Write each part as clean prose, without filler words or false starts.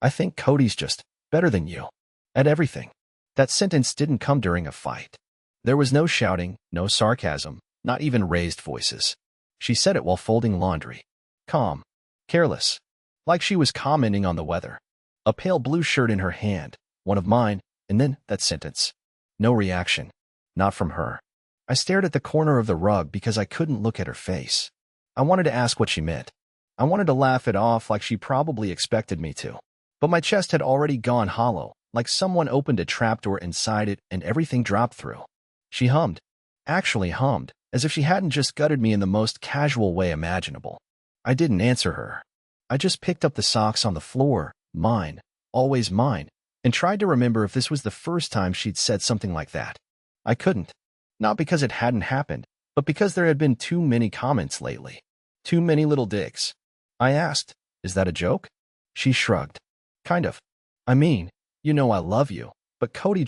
I think Cody's just better than you at everything. That sentence didn't come during a fight. There was no shouting, no sarcasm, not even raised voices. She said it while folding laundry. Calm, careless, like she was commenting on the weather. A pale blue shirt in her hand, one of mine, and then that sentence. No reaction. Not from her. I stared at the corner of the rug because I couldn't look at her face. I wanted to ask what she meant. I wanted to laugh it off like she probably expected me to. But my chest had already gone hollow, like someone opened a trapdoor inside it and everything dropped through. She hummed. Actually hummed, as if she hadn't just gutted me in the most casual way imaginable. I didn't answer her. I just picked up the socks on the floor, mine, always mine, and tried to remember if this was the first time she'd said something like that. I couldn't. Not because it hadn't happened, but because there had been too many comments lately. Too many little digs. I asked, "Is that a joke?" She shrugged. Kind of. I mean, you know I love you, but Cody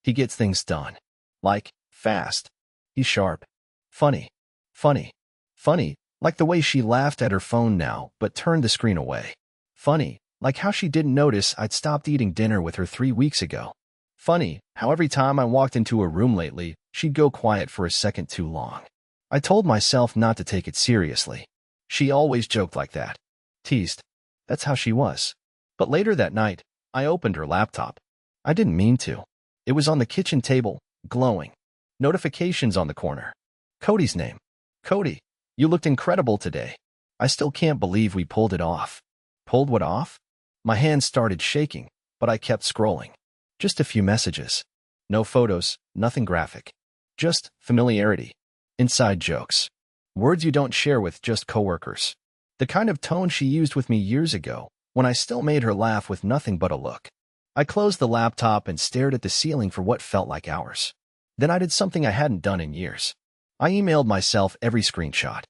he gets things done. Like, fast. He's sharp. Funny. Funny. Funny, like the way she laughed at her phone now, but turned the screen away. Funny, like how she didn't notice I'd stopped eating dinner with her 3 weeks ago. Funny, how every time I walked into her room lately, she'd go quiet for a second too long. I told myself not to take it seriously. She always joked like that. Teased. That's how she was. But later that night, I opened her laptop. I didn't mean to. It was on the kitchen table, glowing. Notifications on the corner. Cody's name. Cody, you looked incredible today. I still can't believe we pulled it off. Pulled what off? My hands started shaking, but I kept scrolling. Just a few messages. No photos, nothing graphic. Just familiarity. Inside jokes. Words you don't share with just coworkers. The kind of tone she used with me years ago, when I still made her laugh with nothing but a look. I closed the laptop and stared at the ceiling for what felt like hours. Then I did something I hadn't done in years. I emailed myself every screenshot.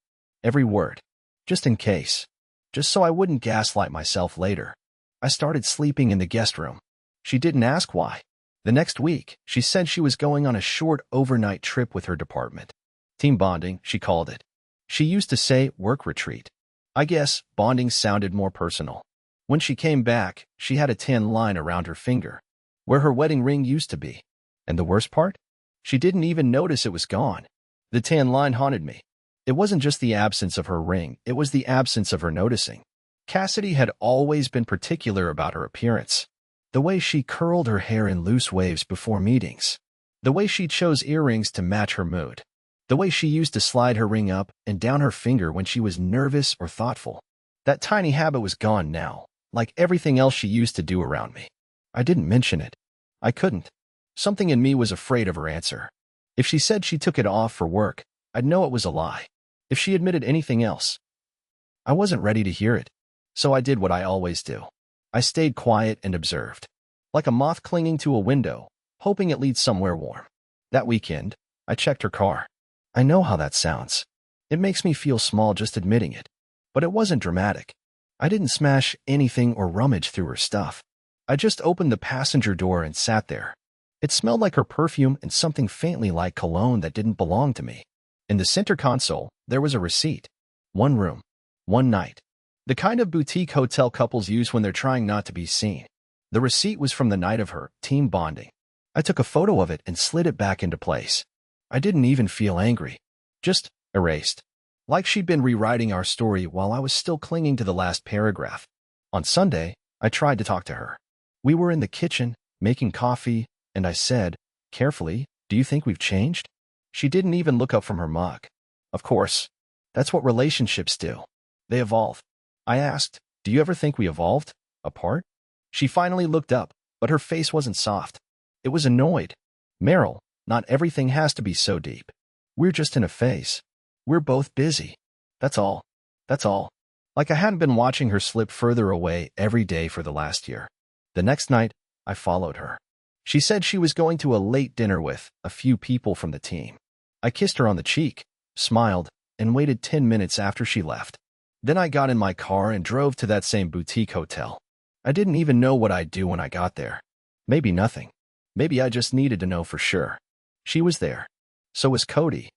Every word. Just in case. Just so I wouldn't gaslight myself later. I started sleeping in the guest room. She didn't ask why. The next week, she said she was going on a short overnight trip with her department. Team bonding, she called it. She used to say work retreat. I guess bonding sounded more personal. When she came back, she had a tan line around her finger, where her wedding ring used to be. And the worst part? She didn't even notice it was gone. The tan line haunted me. It wasn't just the absence of her ring, it was the absence of her noticing. Cassidy had always been particular about her appearance. The way she curled her hair in loose waves before meetings. The way she chose earrings to match her mood. The way she used to slide her ring up and down her finger when she was nervous or thoughtful. That tiny habit was gone now, like everything else she used to do around me. I didn't mention it. I couldn't. Something in me was afraid of her answer. If she said she took it off for work, I'd know it was a lie. If she admitted anything else, I wasn't ready to hear it. So I did what I always do. I stayed quiet and observed. Like a moth clinging to a window, hoping it leads somewhere warm. That weekend, I checked her car. I know how that sounds. It makes me feel small just admitting it. But it wasn't dramatic. I didn't smash anything or rummage through her stuff. I just opened the passenger door and sat there. It smelled like her perfume and something faintly like cologne that didn't belong to me. In the center console, there was a receipt. 1 room. 1 night. The kind of boutique hotel couples use when they're trying not to be seen. The receipt was from the night of her team bonding. I took a photo of it and slid it back into place. I didn't even feel angry. Just erased. Like she'd been rewriting our story while I was still clinging to the last paragraph. On Sunday, I tried to talk to her. We were in the kitchen, making coffee, and I said, carefully, "Do you think we've changed?" She didn't even look up from her mug. Of course. That's what relationships do. They evolve. I asked, "Do you ever think we evolved? Apart?" She finally looked up, but her face wasn't soft. It was annoyed. "Meryl, not everything has to be so deep. We're just in a phase. We're both busy. That's all. That's all." Like I hadn't been watching her slip further away every day for the last year. The next night, I followed her. She said she was going to a late dinner with a few people from the team. I kissed her on the cheek, smiled, and waited 10 minutes after she left. Then I got in my car and drove to that same boutique hotel. I didn't even know what I'd do when I got there. Maybe nothing. Maybe I just needed to know for sure. She was there. So was Cody.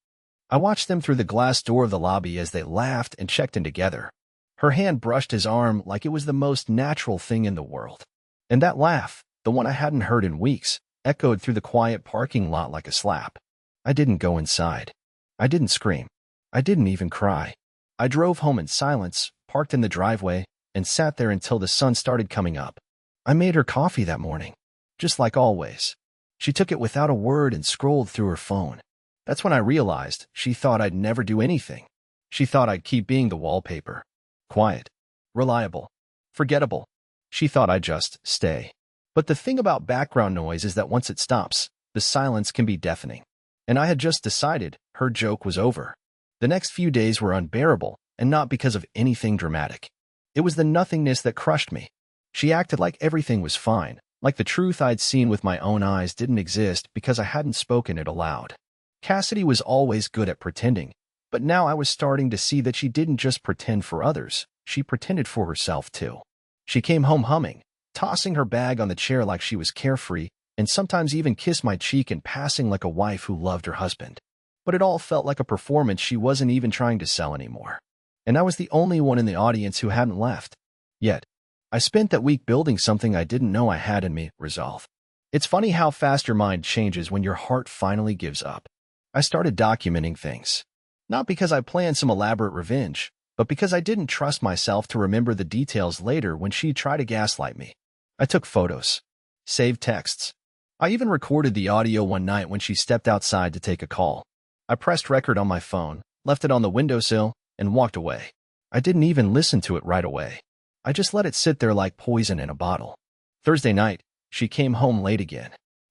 I watched them through the glass door of the lobby as they laughed and checked in together. Her hand brushed his arm like it was the most natural thing in the world. And that laugh, the one I hadn't heard in weeks, echoed through the quiet parking lot like a slap. I didn't go inside. I didn't scream. I didn't even cry. I drove home in silence, parked in the driveway, and sat there until the sun started coming up. I made her coffee that morning, just like always. She took it without a word and scrolled through her phone. That's when I realized she thought I'd never do anything. She thought I'd keep being the wallpaper. Quiet, reliable, forgettable. She thought I'd just stay. But the thing about background noise is that once it stops, the silence can be deafening. And I had just decided her joke was over. The next few days were unbearable, and not because of anything dramatic. It was the nothingness that crushed me. She acted like everything was fine, like the truth I'd seen with my own eyes didn't exist because I hadn't spoken it aloud. Cassidy was always good at pretending, but now I was starting to see that she didn't just pretend for others, she pretended for herself too. She came home humming, tossing her bag on the chair like she was carefree, and sometimes even kissed my cheek in passing like a wife who loved her husband. But it all felt like a performance she wasn't even trying to sell anymore. And I was the only one in the audience who hadn't left. Yet, I spent that week building something I didn't know I had in me, resolve. It's funny how fast your mind changes when your heart finally gives up. I started documenting things. Not because I planned some elaborate revenge, but because I didn't trust myself to remember the details later when she'd try to gaslight me. I took photos, saved texts. I even recorded the audio one night when she stepped outside to take a call. I pressed record on my phone, left it on the windowsill, and walked away. I didn't even listen to it right away. I just let it sit there like poison in a bottle. Thursday night, she came home late again.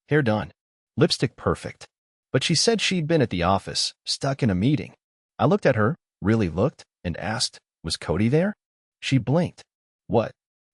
Hair done. Lipstick perfect. But she said she'd been at the office, stuck in a meeting. I looked at her, really looked, and asked, "Was Cody there?" She blinked. "What?"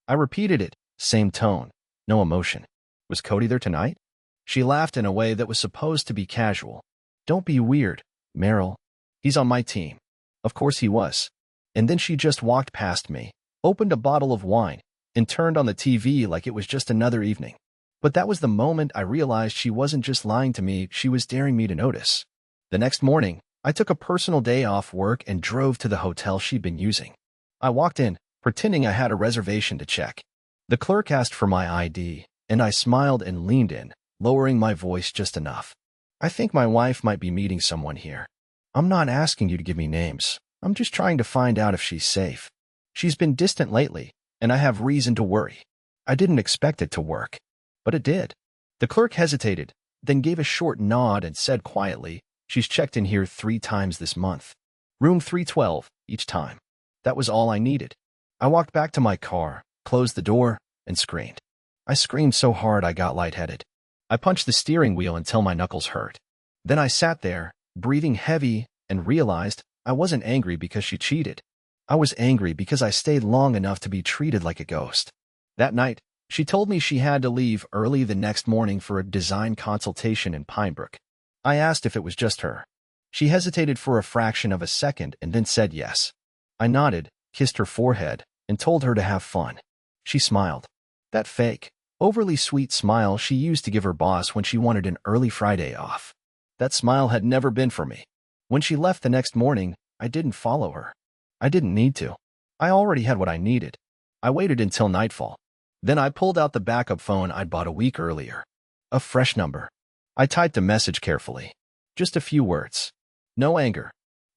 I repeated it, same tone, no emotion. "Was Cody there tonight?" She laughed in a way that was supposed to be casual. "Don't be weird, Meryl. He's on my team." Of course he was. And then she just walked past me, opened a bottle of wine, and turned on the TV like it was just another evening. But that was the moment I realized she wasn't just lying to me, she was daring me to notice. The next morning, I took a personal day off work and drove to the hotel she'd been using. I walked in, pretending I had a reservation to check. The clerk asked for my ID, and I smiled and leaned in, lowering my voice just enough. "I think my wife might be meeting someone here. I'm not asking you to give me names. I'm just trying to find out if she's safe. She's been distant lately, and I have reason to worry." I didn't expect it to work, but it did. The clerk hesitated, then gave a short nod and said quietly, "She's checked in here 3 times this month. Room 312, each time." That was all I needed. I walked back to my car, closed the door, and screamed. I screamed so hard I got lightheaded. I punched the steering wheel until my knuckles hurt. Then I sat there, breathing heavy, and realized I wasn't angry because she cheated. I was angry because I stayed long enough to be treated like a ghost. That night, she told me she had to leave early the next morning for a design consultation in Pinebrook. I asked if it was just her. She hesitated for a fraction of a second and then said yes. I nodded, kissed her forehead, and told her to have fun. She smiled. That fake, overly sweet smile she used to give her boss when she wanted an early Friday off. That smile had never been for me. When she left the next morning, I didn't follow her. I didn't need to. I already had what I needed. I waited until nightfall. Then I pulled out the backup phone I'd bought a week earlier. A fresh number. I typed a message carefully. Just a few words. No anger.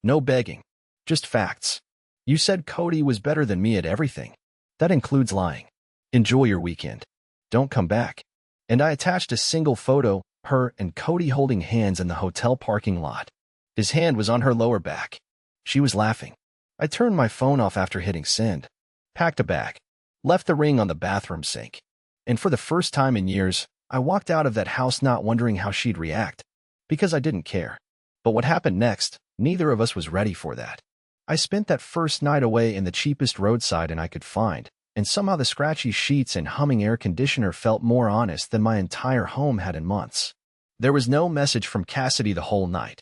No begging. Just facts. "You said Cody was better than me at everything. That includes lying. Enjoy your weekend. Don't come back." And I attached a single photo, her and Cody holding hands in the hotel parking lot. His hand was on her lower back. She was laughing. I turned my phone off after hitting send. Packed a bag. Left the ring on the bathroom sink. And for the first time in years, I walked out of that house not wondering how she'd react. Because I didn't care. But what happened next, neither of us was ready for that. I spent that first night away in the cheapest roadside inn I could find, and somehow the scratchy sheets and humming air conditioner felt more honest than my entire home had in months. There was no message from Cassidy the whole night.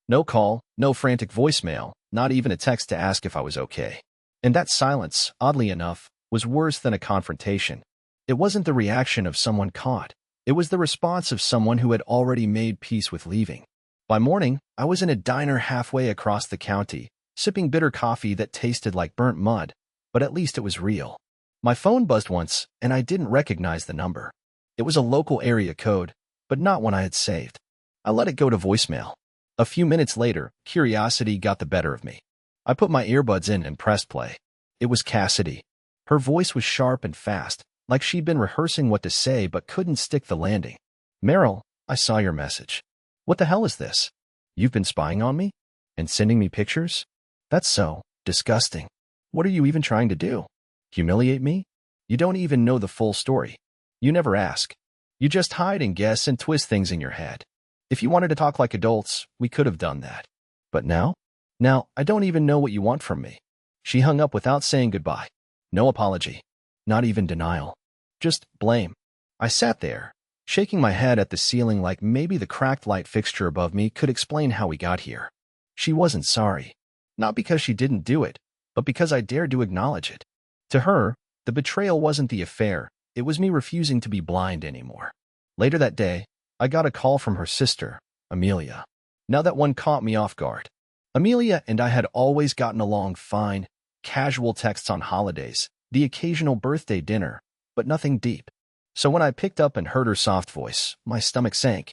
No call, no frantic voicemail, not even a text to ask if I was okay. And that silence, oddly enough, was worse than a confrontation. It wasn't the reaction of someone caught. It was the response of someone who had already made peace with leaving. By morning, I was in a diner halfway across the county, sipping bitter coffee that tasted like burnt mud, but at least it was real. My phone buzzed once, and I didn't recognize the number. It was a local area code, but not one I had saved. I let it go to voicemail. A few minutes later, curiosity got the better of me. I put my earbuds in and pressed play. It was Cassidy. Her voice was sharp and fast, like she'd been rehearsing what to say but couldn't stick the landing. Meryl, I saw your message. What the hell is this? You've been spying on me? And sending me pictures? That's so disgusting. What are you even trying to do? Humiliate me? You don't even know the full story. You never ask. You just hide and guess and twist things in your head. If you wanted to talk like adults, we could have done that. But now? Now, I don't even know what you want from me. She hung up without saying goodbye. No apology. Not even denial. Just blame. I sat there, shaking my head at the ceiling like maybe the cracked light fixture above me could explain how we got here. She wasn't sorry. Not because she didn't do it, but because I dared to acknowledge it. To her, the betrayal wasn't the affair, it was me refusing to be blind anymore. Later that day, I got a call from her sister, Amelia. Now that one caught me off guard. Amelia and I had always gotten along fine, casual texts on holidays, the occasional birthday dinner, but nothing deep. So when I picked up and heard her soft voice, my stomach sank.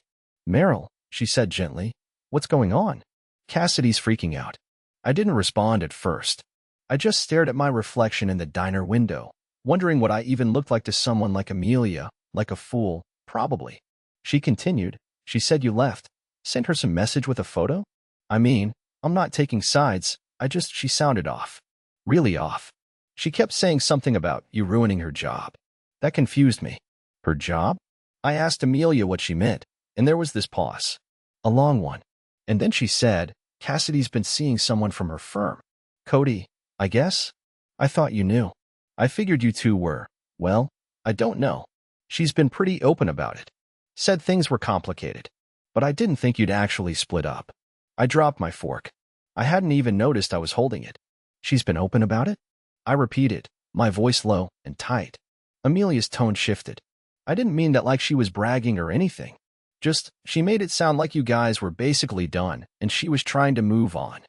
Meryl, she said gently, what's going on? Cassidy's freaking out. I didn't respond at first. I just stared at my reflection in the diner window, wondering what I even looked like to someone like Amelia, like a fool, probably. She continued, she said you left. Sent her some message with a photo? I mean, I'm not taking sides, she sounded off. Really off. She kept saying something about you ruining her job. That confused me. Her job? I asked Amelia what she meant, and there was this pause. A long one. And then she said, Cassidy's been seeing someone from her firm. Cody, I guess? I thought you knew. I figured you two were. Well, I don't know. She's been pretty open about it. Said things were complicated. But I didn't think you'd actually split up. I dropped my fork. I hadn't even noticed I was holding it. She's been open about it? I repeated, my voice low and tight. Amelia's tone shifted. I didn't mean that like she was bragging or anything. Just, she made it sound like you guys were basically done, and she was trying to move on.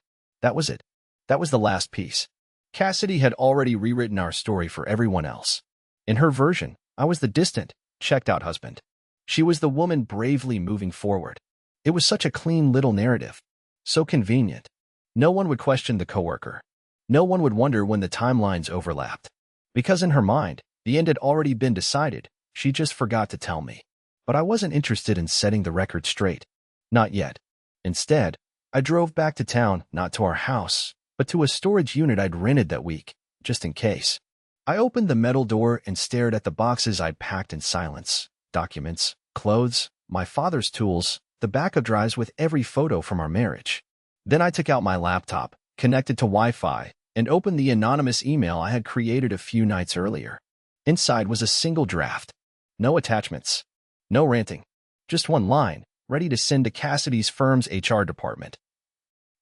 That was it. That was the last piece. Cassidy had already rewritten our story for everyone else. In her version, I was the distant, checked-out husband. She was the woman bravely moving forward. It was such a clean little narrative. So convenient. No one would question the coworker. No one would wonder when the timelines overlapped. Because in her mind, the end had already been decided, she just forgot to tell me. But I wasn't interested in setting the record straight. Not yet. Instead, I drove back to town, not to our house, but to a storage unit I'd rented that week, just in case. I opened the metal door and stared at the boxes I'd packed in silence. Documents, clothes, my father's tools, the backup drives with every photo from our marriage. Then I took out my laptop, connected to Wi-Fi, and opened the anonymous email I had created a few nights earlier. Inside was a single draft. No attachments. No ranting. Just one line, ready to send to Cassidy's firm's HR department.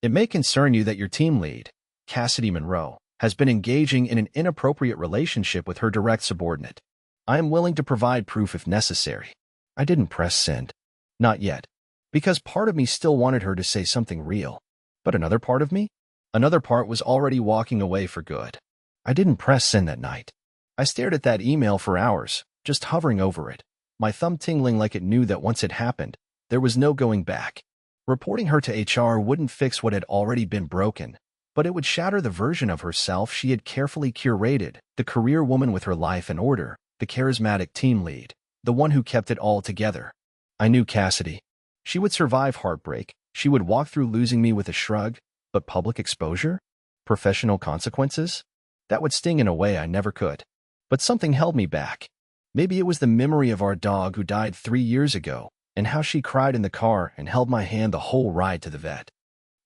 It may concern you that your team lead, Cassidy Monroe, has been engaging in an inappropriate relationship with her direct subordinate. I am willing to provide proof if necessary. I didn't press send. Not yet. Because part of me still wanted her to say something real. But another part of me? Another part was already walking away for good. I didn't press send that night. I stared at that email for hours, just hovering over it, my thumb tingling like it knew that once it happened, there was no going back. Reporting her to HR wouldn't fix what had already been broken, but it would shatter the version of herself she had carefully curated, the career woman with her life in order, the charismatic team lead, the one who kept it all together. I knew Cassidy. She would survive heartbreak, she would walk through losing me with a shrug, but public exposure? Professional consequences? That would sting in a way I never could. But something held me back. Maybe it was the memory of our dog who died 3 years ago, and how she cried in the car and held my hand the whole ride to the vet.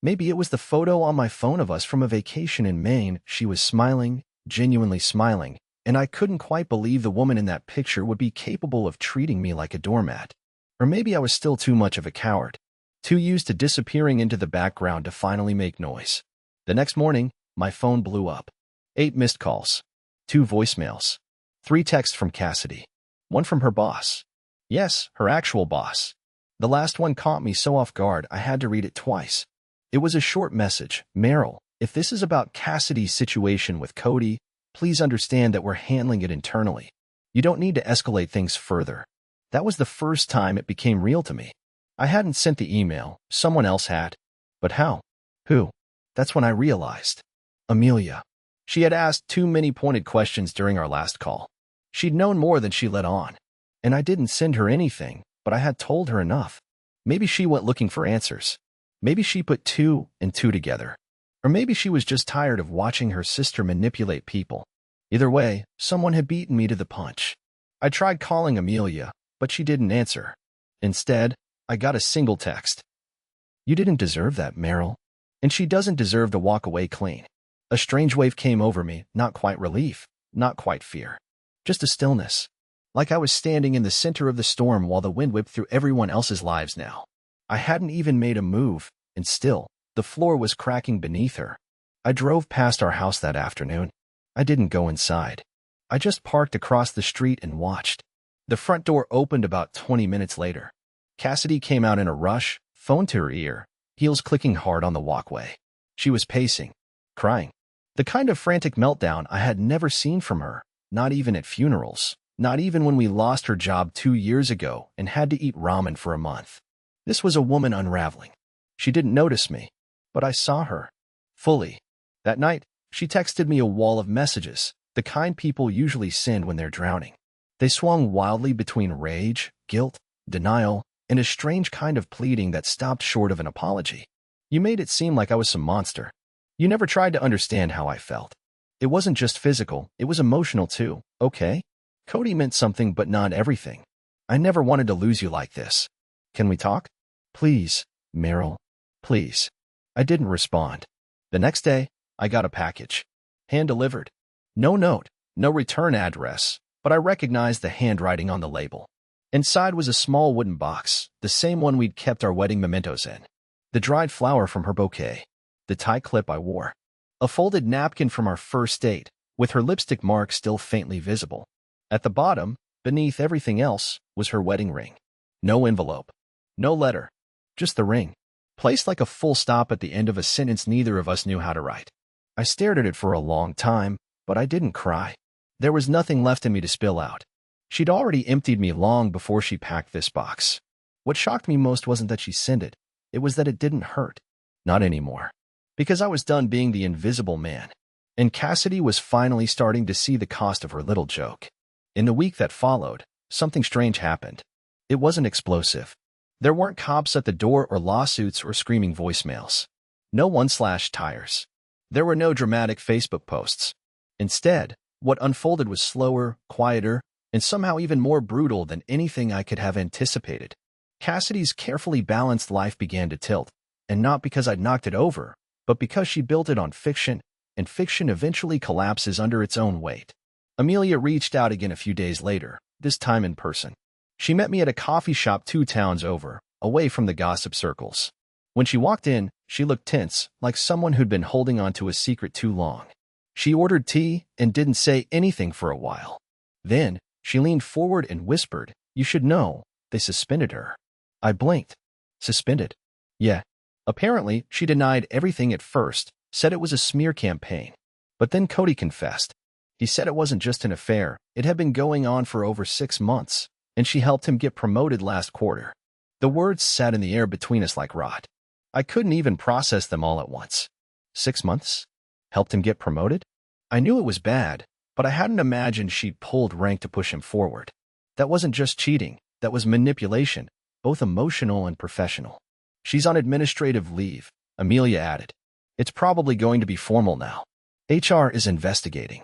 Maybe it was the photo on my phone of us from a vacation in Maine. She was smiling, genuinely smiling, and I couldn't quite believe the woman in that picture would be capable of treating me like a doormat. Or maybe I was still too much of a coward, too used to disappearing into the background to finally make noise. The next morning, my phone blew up. 8 missed calls. 2 voicemails. 3 texts from Cassidy. 1 from her boss. Yes, her actual boss. The last one caught me so off guard I had to read it twice. It was a short message. Meryl, if this is about Cassidy's situation with Cody, Please understand that we're handling it internally. You don't need to escalate things further. That was the first time it became real to me. I hadn't sent the email, someone else had. But how? Who? That's when I realized. Amelia. She had asked too many pointed questions during our last call. She'd known more than she let on. And I didn't send her anything, but I had told her enough. Maybe she went looking for answers. Maybe she put two and two together. Or maybe she was just tired of watching her sister manipulate people. Either way, someone had beaten me to the punch. I tried calling Amelia, but she didn't answer. Instead, I got a single text. You didn't deserve that, Meryl. And she doesn't deserve to walk away clean. A strange wave came over me, not quite relief, not quite fear. Just a stillness. Like I was standing in the center of the storm while the wind whipped through everyone else's lives now. I hadn't even made a move, and still, the floor was cracking beneath her. I drove past our house that afternoon. I didn't go inside. I just parked across the street and watched. The front door opened about 20 minutes later. Cassidy came out in a rush, phone to her ear, heels clicking hard on the walkway. She was pacing, crying. The kind of frantic meltdown I had never seen from her, not even at funerals, not even when we lost her job 2 years ago and had to eat ramen for a month. This was a woman unraveling. She didn't notice me, but I saw her. Fully. That night, she texted me a wall of messages, the kind people usually send when they're drowning. They swung wildly between rage, guilt, denial, and a strange kind of pleading that stopped short of an apology. You made it seem like I was some monster. You never tried to understand how I felt. It wasn't just physical, it was emotional too, okay? Cody meant something but not everything. I never wanted to lose you like this. Can we talk? Please, Meryl. Please. I didn't respond. The next day, I got a package. Hand-delivered. No note, no return address, but I recognized the handwriting on the label. Inside was a small wooden box, the same one we'd kept our wedding mementos in. The dried flower from her bouquet. The tie clip I wore. A folded napkin from our first date, with her lipstick mark still faintly visible. At the bottom, beneath everything else, was her wedding ring. No envelope. No letter. Just the ring. Placed like a full stop at the end of a sentence neither of us knew how to write. I stared at it for a long time, but I didn't cry. There was nothing left in me to spill out. She'd already emptied me long before she packed this box. What shocked me most wasn't that she sent it. It was that it didn't hurt. Not anymore. Because I was done being the invisible man. And Cassidy was finally starting to see the cost of her little joke. In the week that followed, something strange happened. It wasn't explosive. There weren't cops at the door or lawsuits or screaming voicemails. No one slashed tires. There were no dramatic Facebook posts. Instead, what unfolded was slower, quieter, and somehow even more brutal than anything I could have anticipated. Cassidy's carefully balanced life began to tilt, and not because I'd knocked it over, but because she built it on fiction, and fiction eventually collapses under its own weight. Amelia reached out again a few days later, this time in person. She met me at a coffee shop 2 towns over, away from the gossip circles. When she walked in, she looked tense, like someone who'd been holding on to a secret too long. She ordered tea and didn't say anything for a while. Then, she leaned forward and whispered, "You should know, they suspended her." I blinked. Suspended? Yeah. Apparently, she denied everything at first, said it was a smear campaign. But then Cody confessed. He said it wasn't just an affair, it had been going on for over 6 months, and she helped him get promoted last quarter. The words sat in the air between us like rot. I couldn't even process them all at once. 6 months? Helped him get promoted? I knew it was bad, but I hadn't imagined she'd pulled rank to push him forward. That wasn't just cheating, that was manipulation, both emotional and professional. She's on administrative leave, Amelia added. It's probably going to be formal now. HR is investigating.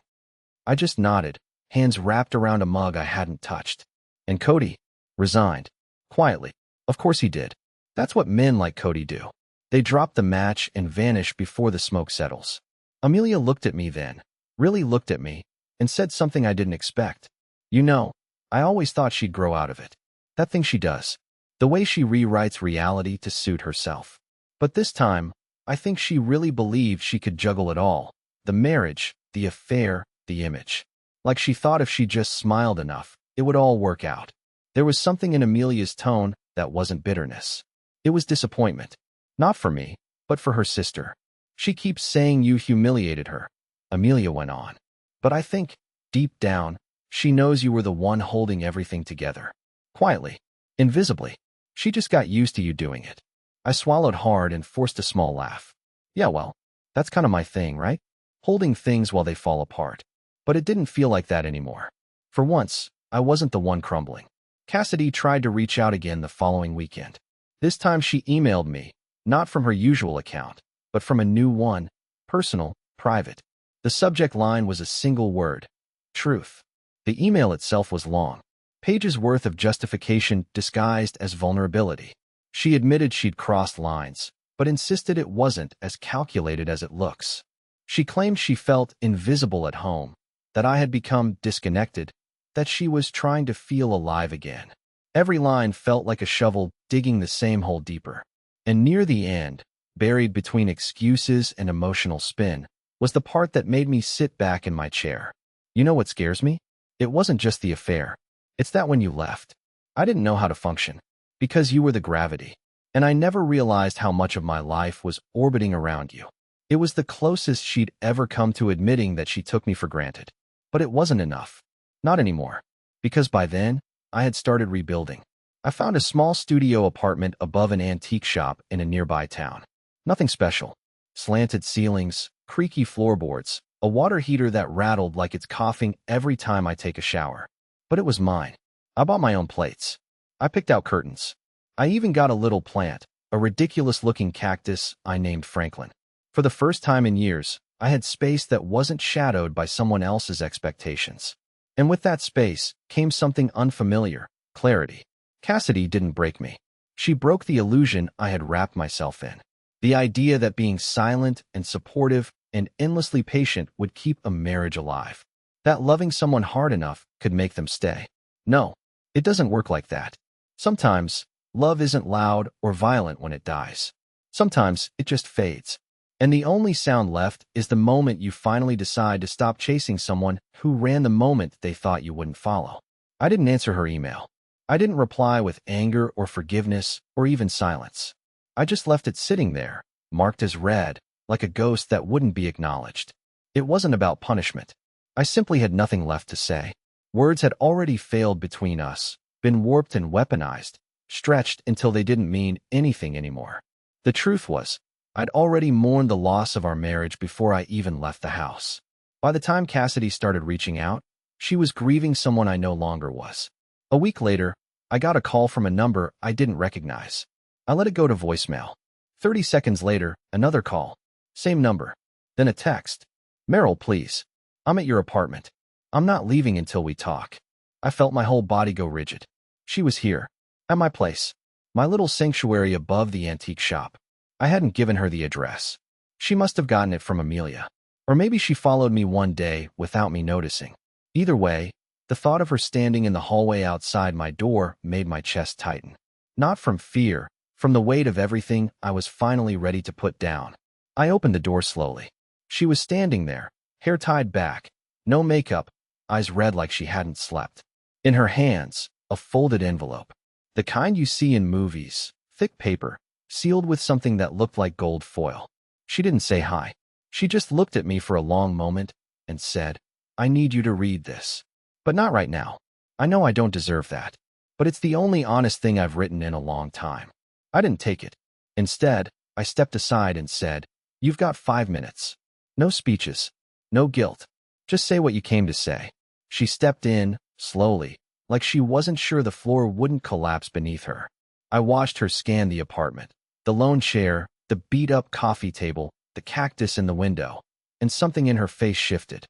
I just nodded, hands wrapped around a mug I hadn't touched. And Cody resigned. Quietly. Of course he did. That's what men like Cody do. They drop the match and vanish before the smoke settles. Amelia looked at me then, really looked at me, and said something I didn't expect. You know, I always thought she'd grow out of it. That thing she does. The way she rewrites reality to suit herself. But this time, I think she really believed she could juggle it all. The marriage, the affair, the image. Like she thought if she just smiled enough, it would all work out. There was something in Amelia's tone that wasn't bitterness. It was disappointment. Not for me, but for her sister. She keeps saying you humiliated her. Amelia went on. But I think, deep down, she knows you were the one holding everything together. Quietly. Invisibly. She just got used to you doing it. I swallowed hard and forced a small laugh. Yeah, well, that's kind of my thing, right? Holding things while they fall apart. But it didn't feel like that anymore. For once, I wasn't the one crumbling. Cassidy tried to reach out again the following weekend. This time she emailed me, not from her usual account, but from a new one, personal, private. The subject line was a single word: truth. The email itself was long, pages worth of justification disguised as vulnerability. She admitted she'd crossed lines, but insisted it wasn't as calculated as it looks. She claimed she felt invisible at home, that I had become disconnected, that she was trying to feel alive again. Every line felt like a shovel digging the same hole deeper. And near the end, buried between excuses and emotional spin, was the part that made me sit back in my chair. You know what scares me? It wasn't just the affair. It's that when you left, I didn't know how to function, because you were the gravity, and I never realized how much of my life was orbiting around you. It was the closest she'd ever come to admitting that she took me for granted. But it wasn't enough. Not anymore. Because by then, I had started rebuilding. I found a small studio apartment above an antique shop in a nearby town. Nothing special. Slanted ceilings, creaky floorboards, a water heater that rattled like it's coughing every time I take a shower. But it was mine. I bought my own plates. I picked out curtains. I even got a little plant, a ridiculous-looking cactus I named Franklin. For the first time in years, I had space that wasn't shadowed by someone else's expectations. And with that space came something unfamiliar: clarity. Cassidy didn't break me. She broke the illusion I had wrapped myself in. The idea that being silent and supportive and endlessly patient would keep a marriage alive. That loving someone hard enough could make them stay. No, it doesn't work like that. Sometimes, love isn't loud or violent when it dies. Sometimes it just fades. And the only sound left is the moment you finally decide to stop chasing someone who ran the moment they thought you wouldn't follow. I didn't answer her email. I didn't reply with anger or forgiveness or even silence. I just left it sitting there, marked as read, like a ghost that wouldn't be acknowledged. It wasn't about punishment. I simply had nothing left to say. Words had already failed between us, been warped and weaponized, stretched until they didn't mean anything anymore. The truth was, I'd already mourned the loss of our marriage before I even left the house. By the time Cassidy started reaching out, she was grieving someone I no longer was. A week later, I got a call from a number I didn't recognize. I let it go to voicemail. 30 seconds later, another call. Same number. Then a text. "Meryl, please. I'm at your apartment. I'm not leaving until we talk." I felt my whole body go rigid. She was here. At my place. My little sanctuary above the antique shop. I hadn't given her the address. She must have gotten it from Amelia. Or maybe she followed me one day without me noticing. Either way, the thought of her standing in the hallway outside my door made my chest tighten. Not from fear, from the weight of everything I was finally ready to put down. I opened the door slowly. She was standing there, hair tied back, no makeup, eyes red like she hadn't slept. In her hands, a folded envelope. The kind you see in movies, thick paper, sealed with something that looked like gold foil. She didn't say hi. She just looked at me for a long moment and said, "I need you to read this. But not right now. I know I don't deserve that. But it's the only honest thing I've written in a long time." I didn't take it. Instead, I stepped aside and said, "You've got 5 minutes. No speeches. No guilt. Just say what you came to say." She stepped in, slowly, like she wasn't sure the floor wouldn't collapse beneath her. I watched her scan the apartment. The lone chair, the beat-up coffee table, the cactus in the window, and something in her face shifted.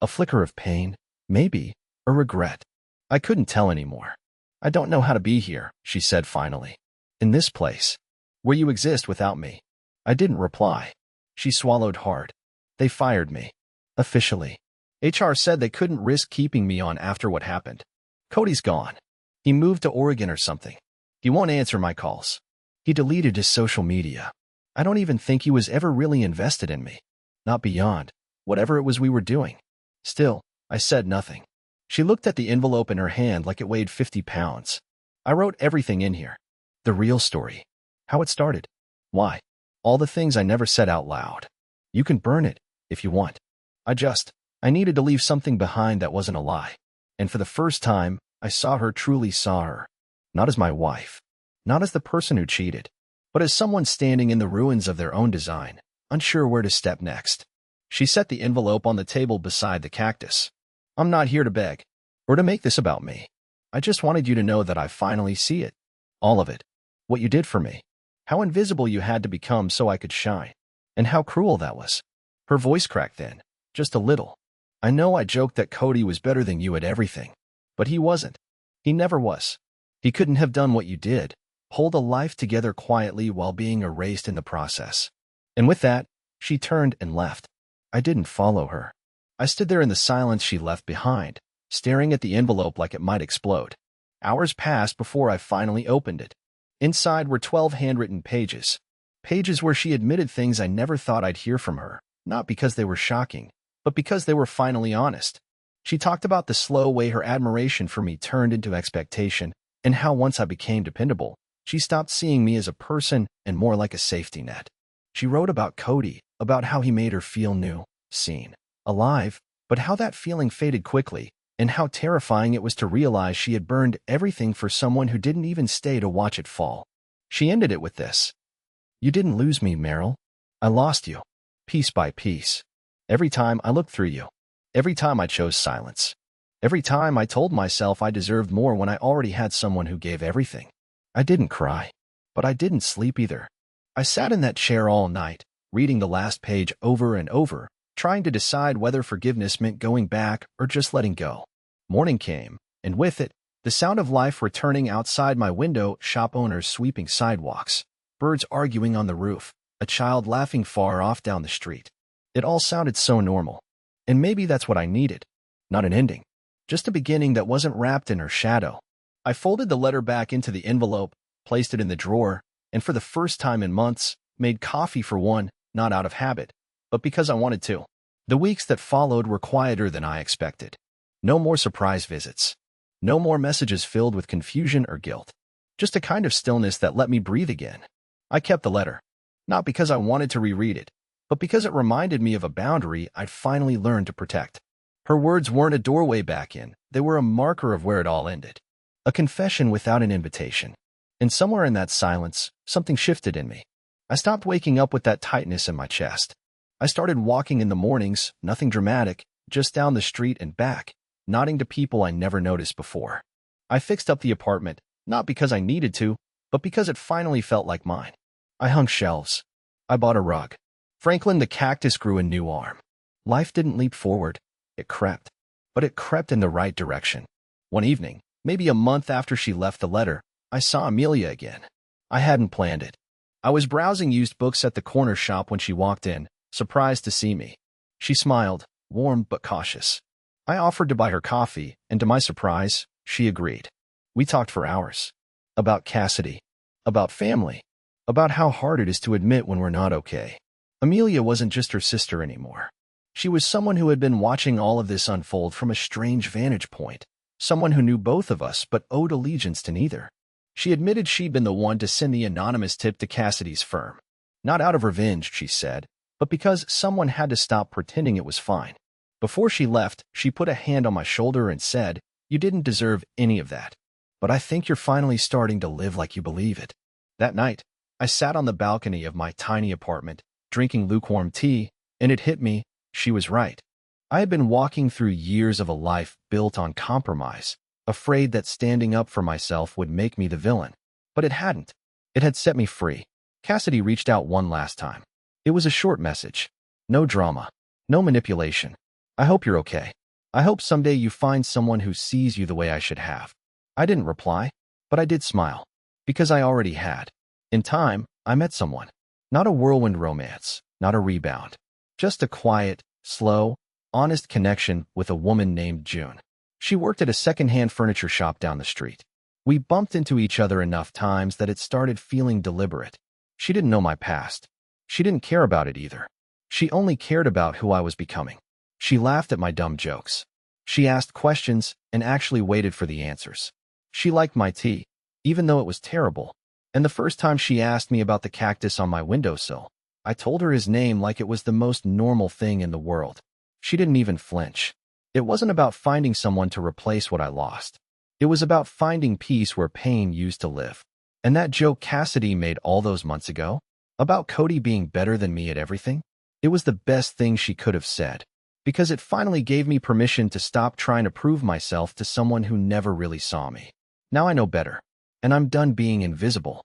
A flicker of pain, maybe, or regret. I couldn't tell anymore. "I don't know how to be here," she said finally. "In this place, where you exist without me." I didn't reply. She swallowed hard. "They fired me. Officially. HR said they couldn't risk keeping me on after what happened. Cody's gone. He moved to Oregon or something. He won't answer my calls. He deleted his social media. I don't even think he was ever really invested in me. Not beyond whatever it was we were doing." Still, I said nothing. She looked at the envelope in her hand like it weighed 50 pounds. I wrote everything in here. The real story. How it started. Why. All the things I never said out loud. You can burn it, if you want. I just I needed to leave something behind that wasn't a lie. And for the first time, I truly saw her. Not as my wife. Not as the person who cheated. But as someone standing in the ruins of their own design, unsure where to step next. She set the envelope on the table beside the cactus. I'm not here to beg, or to make this about me. I just wanted you to know that I finally see it. All of it. What you did for me. How invisible you had to become so I could shine. And how cruel that was. Her voice cracked then, just a little. I know I joked that Cody was better than you at everything. But he wasn't. He never was. He couldn't have done what you did. Hold a life together quietly while being erased in the process. And with that, she turned and left. I didn't follow her. I stood there in the silence she left behind, staring at the envelope like it might explode. Hours passed before I finally opened it. Inside were 12 handwritten pages. Pages where she admitted things I never thought I'd hear from her, not because they were shocking, but because they were finally honest. She talked about the slow way her admiration for me turned into expectation, and how once I became dependable, she stopped seeing me as a person and more like a safety net. She wrote about Cody, about how he made her feel new, seen, alive, but how that feeling faded quickly, and how terrifying it was to realize she had burned everything for someone who didn't even stay to watch it fall. She ended it with this. You didn't lose me, Meryl. I lost you, piece by piece. Every time I looked through you. Every time I chose silence. Every time I told myself I deserved more when I already had someone who gave everything. I didn't cry, but I didn't sleep either. I sat in that chair all night, reading the last page over and over, trying to decide whether forgiveness meant going back or just letting go. Morning came, and with it, the sound of life returning outside my window, shop owners sweeping sidewalks, birds arguing on the roof, a child laughing far off down the street. It all sounded so normal. And maybe that's what I needed. Not an ending. Just a beginning that wasn't wrapped in her shadow. I folded the letter back into the envelope, placed it in the drawer, and for the first time in months, made coffee for one, not out of habit, but because I wanted to. The weeks that followed were quieter than I expected. No more surprise visits. No more messages filled with confusion or guilt. Just a kind of stillness that let me breathe again. I kept the letter. Not because I wanted to reread it, but because it reminded me of a boundary I'd finally learned to protect. Her words weren't a doorway back in. They were a marker of where it all ended. A confession without an invitation. And somewhere in that silence, something shifted in me. I stopped waking up with that tightness in my chest. I started walking in the mornings, nothing dramatic, just down the street and back, nodding to people I never noticed before. I fixed up the apartment, not because I needed to, but because it finally felt like mine. I hung shelves. I bought a rug. Franklin the cactus grew a new arm. Life didn't leap forward. It crept. But it crept in the right direction. One evening, maybe a month after she left the letter, I saw Amelia again. I hadn't planned it. I was browsing used books at the corner shop when she walked in, surprised to see me. She smiled, warm but cautious. I offered to buy her coffee, and to my surprise, she agreed. We talked for hours. About Cassidy. About family. About how hard it is to admit when we're not okay. Amelia wasn't just her sister anymore. She was someone who had been watching all of this unfold from a strange vantage point. Someone who knew both of us but owed allegiance to neither. She admitted she'd been the one to send the anonymous tip to Cassidy's firm. Not out of revenge, she said, but because someone had to stop pretending it was fine. Before she left, she put a hand on my shoulder and said, "You didn't deserve any of that. But I think you're finally starting to live like you believe it." That night, I sat on the balcony of my tiny apartment, drinking lukewarm tea, and it hit me, she was right. I had been walking through years of a life built on compromise, afraid that standing up for myself would make me the villain. But it hadn't. It had set me free. Cassidy reached out one last time. It was a short message. No drama. No manipulation. "I hope you're okay. I hope someday you find someone who sees you the way I should have." I didn't reply, but I did smile. Because I already had. In time, I met someone. Not a whirlwind romance. Not a rebound. Just a quiet, slow, honest connection with a woman named June. She worked at a second-hand furniture shop down the street. We bumped into each other enough times that it started feeling deliberate. She didn't know my past. She didn't care about it either. She only cared about who I was becoming. She laughed at my dumb jokes. She asked questions and actually waited for the answers. She liked my tea, even though it was terrible. And the first time she asked me about the cactus on my windowsill, I told her his name like it was the most normal thing in the world. She didn't even flinch. It wasn't about finding someone to replace what I lost. It was about finding peace where pain used to live. And that joke Cassidy made all those months ago, about Cody being better than me at everything, it was the best thing she could have said, because it finally gave me permission to stop trying to prove myself to someone who never really saw me. Now I know better, and I'm done being invisible.